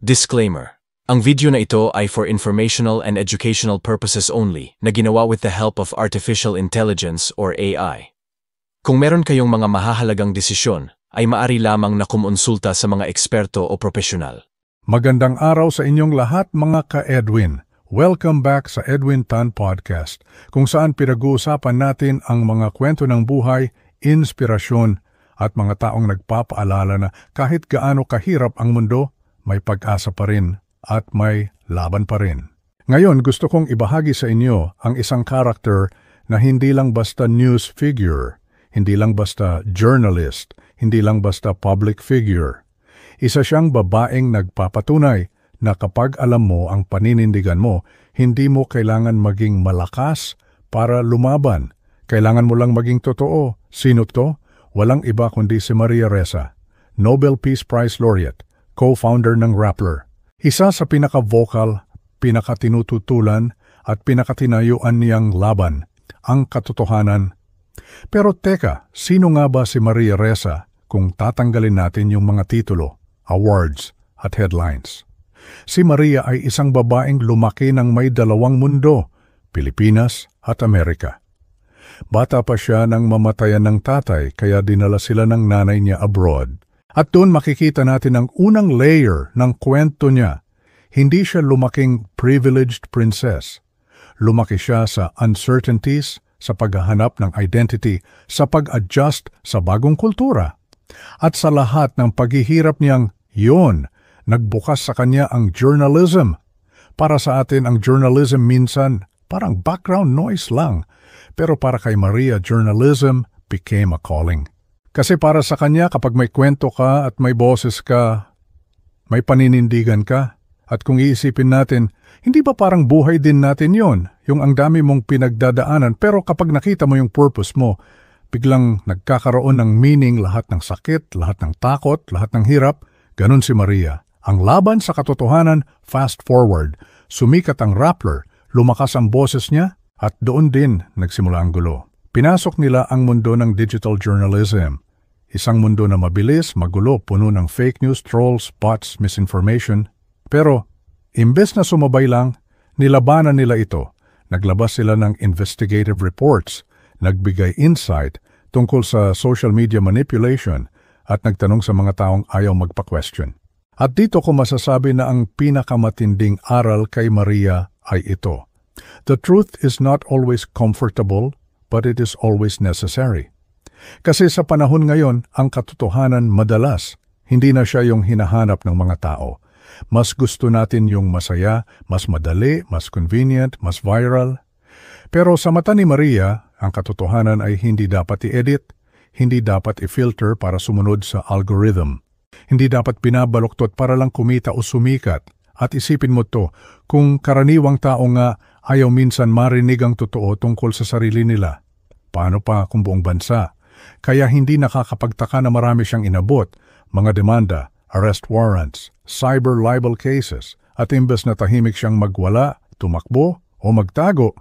Disclaimer. Ang video na ito ay for informational and educational purposes only na ginawa with the help of artificial intelligence or AI. Kung meron kayong mga mahahalagang desisyon, ay maari lamang na kumonsulta sa mga eksperto o profesional. Magandang araw sa inyong lahat mga ka-Edwin. Welcome back sa Edwin Tan Podcast, kung saan pinag-uusapan natin ang mga kwento ng buhay, inspirasyon, at mga taong nagpapaalala na kahit gaano kahirap ang mundo, may pag-asa pa rin at may laban pa rin. Ngayon, gusto kong ibahagi sa inyo ang isang karakter na hindi lang basta news figure, hindi lang basta journalist, hindi lang basta public figure. Isa siyang babaeng nagpapatunay na kapag alam mo ang paninindigan mo, hindi mo kailangan maging malakas para lumaban. Kailangan mo lang maging totoo. Sino to? Walang iba kundi si Maria Ressa, Nobel Peace Prize laureate, co-founder ng Rappler. Isa sa pinaka-vocal, pinaka-tinututulan at pinaka-tinayuan niyang laban, ang katotohanan. Pero teka, sino nga ba si Maria Ressa kung tatanggalin natin yung mga titulo, awards at headlines? Si Maria ay isang babaeng lumaki ng may dalawang mundo, Pilipinas at Amerika. Bata pa siya nang mamatayan ng tatay kaya dinala sila ng nanay niya abroad. At doon makikita natin ang unang layer ng kwento niya. Hindi siya lumaking privileged princess. Lumaki siya sa uncertainties, sa paghahanap ng identity, sa pag-adjust sa bagong kultura. At sa lahat ng paghihirap niyang yun, nagbukas sa kanya ang journalism. Para sa atin, ang journalism minsan parang background noise lang. Pero para kay Maria, journalism became a calling. Kasi para sa kanya, kapag may kwento ka at may boses ka, may paninindigan ka. At kung iisipin natin, hindi ba parang buhay din natin yon? Yung ang dami mong pinagdadaanan, pero kapag nakita mo yung purpose mo, biglang nagkakaroon ng meaning lahat ng sakit, lahat ng takot, lahat ng hirap. Ganun si Maria. Ang laban sa katotohanan, fast forward. Sumikat ang Rappler, lumakas ang boses niya, at doon din nagsimula ang gulo. Pinasok nila ang mundo ng digital journalism. Isang mundo na mabilis, magulo, puno ng fake news, trolls, bots, misinformation. Pero, imbes na sumabay lang, nilabanan nila ito. Naglabas sila ng investigative reports, nagbigay insight tungkol sa social media manipulation at nagtanong sa mga taong ayaw magpa-question. At dito ko masasabi na ang pinakamatinding aral kay Maria ay ito. The truth is not always comfortable, but it is always necessary. Kasi sa panahon ngayon, ang katotohanan madalas, hindi na siya yung hinahanap ng mga tao. Mas gusto natin yung masaya, mas madali, mas convenient, mas viral. Pero sa mata ni Maria, ang katotohanan ay hindi dapat i-edit, hindi dapat i-filter para sumunod sa algorithm. Hindi dapat binabaluktot para lang kumita o sumikat. At isipin mo to, kung karaniwang tao nga ayaw minsan marinig ang totoo tungkol sa sarili nila, paano pa kung buong bansa? Kaya hindi nakakapagtaka na marami siyang inabot, mga demanda, arrest warrants, cyber libel cases, at imbes na tahimik siyang magwala, tumakbo o magtago,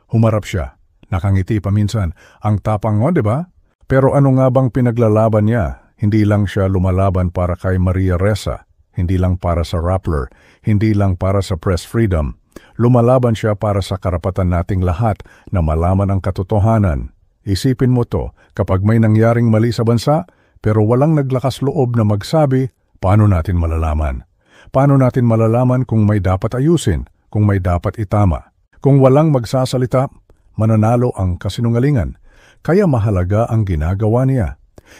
humarap siya. Nakangiti pa minsan, ang tapang mo, di ba? Pero ano nga bang pinaglalaban niya? Hindi lang siya lumalaban para kay Maria Ressa, hindi lang para sa Rappler, hindi lang para sa press freedom. Lumalaban siya para sa karapatan nating lahat na malaman ang katotohanan. Isipin mo to, kapag may nangyaring mali sa bansa, pero walang naglakas loob na magsabi, paano natin malalaman? Paano natin malalaman kung may dapat ayusin, kung may dapat itama? Kung walang magsasalita, mananalo ang kasinungalingan. Kaya mahalaga ang ginagawa niya.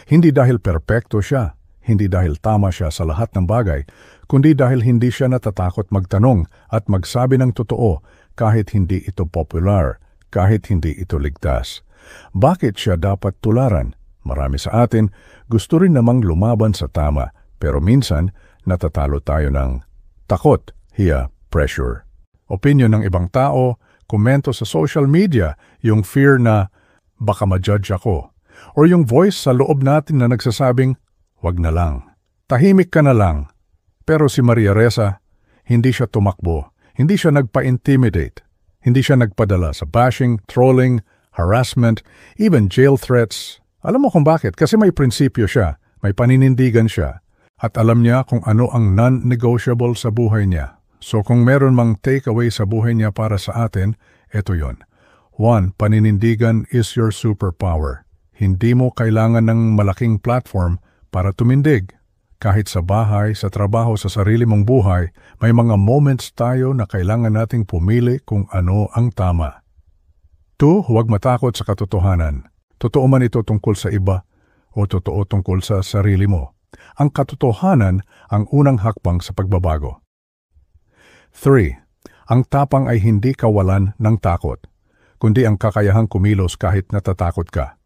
Hindi dahil perpekto siya, hindi dahil tama siya sa lahat ng bagay, kundi dahil hindi siya natatakot magtanong at magsabi ng totoo kahit hindi ito popular, kahit hindi ito ligtas. Bakit siya dapat tularan? Marami sa atin gusto rin namang lumaban sa tama, pero minsan natatalo tayo ng takot, hiya, pressure. Opinion ng ibang tao, komento sa social media, yung fear na baka ma-judge ako, or yung voice sa loob natin na nagsasabing, wag na lang, tahimik ka na lang. Pero si Maria Ressa, hindi siya tumakbo, hindi siya nagpa-intimidate, hindi siya nagpadala sa bashing, trolling, harassment, even jail threats. Alam mo kung bakit? Kasi may prinsipyo siya, may paninindigan siya, at alam niya kung ano ang non-negotiable sa buhay niya. So kung meron mang takeaway sa buhay niya para sa atin, ito yon. 1. Paninindigan is your superpower. Hindi mo kailangan ng malaking platform para tumindig. Kahit sa bahay, sa trabaho, sa sarili mong buhay, may mga moments tayo na kailangan nating pumili kung ano ang tama. 2. Huwag matakot sa katotohanan. Totoo man ito tungkol sa iba o totoo tungkol sa sarili mo. Ang katotohanan ang unang hakbang sa pagbabago. 3. Ang tapang ay hindi kawalan ng takot, kundi ang kakayahang kumilos kahit natatakot ka.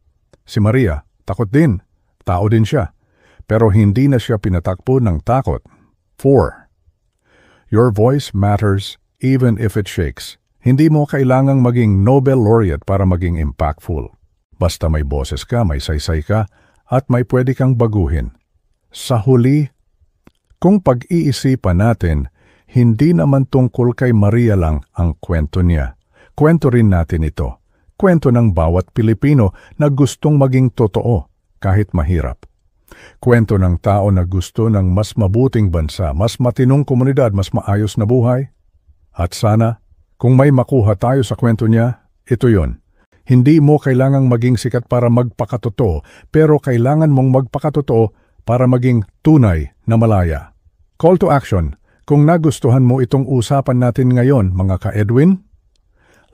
Si Maria, takot din. Tao din siya. Pero hindi na siya pinatakbo ng takot. 4. Your voice matters even if it shakes. Hindi mo kailangang maging Nobel laureate para maging impactful. Basta may boses ka, may saysay ka, at may pwede kang baguhin. Sa huli, kung pag-iisipan natin, hindi naman tungkol kay Maria lang ang kwento niya. Kwento rin natin ito. Kwento ng bawat Pilipino na gustong maging totoo kahit mahirap. Kwento ng tao na gusto ng mas mabuting bansa, mas matinong komunidad, mas maayos na buhay. At sana, kung may makuha tayo sa kwento niya, ito yon. Hindi mo kailangang maging sikat para magpakatotoo, pero kailangan mong magpakatotoo para maging tunay na malaya. Call to action. Kung nagustuhan mo itong usapan natin ngayon, mga ka-Edwin,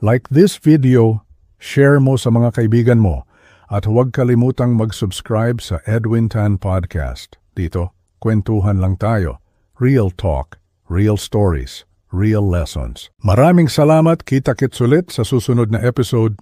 like this video, share mo sa mga kaibigan mo, at huwag kalimutang mag-subscribe sa Edwin Tan Podcast. Dito, kwentuhan lang tayo. Real talk, real stories, real lessons. Maraming salamat, kita-kits ulit sa susunod na episode.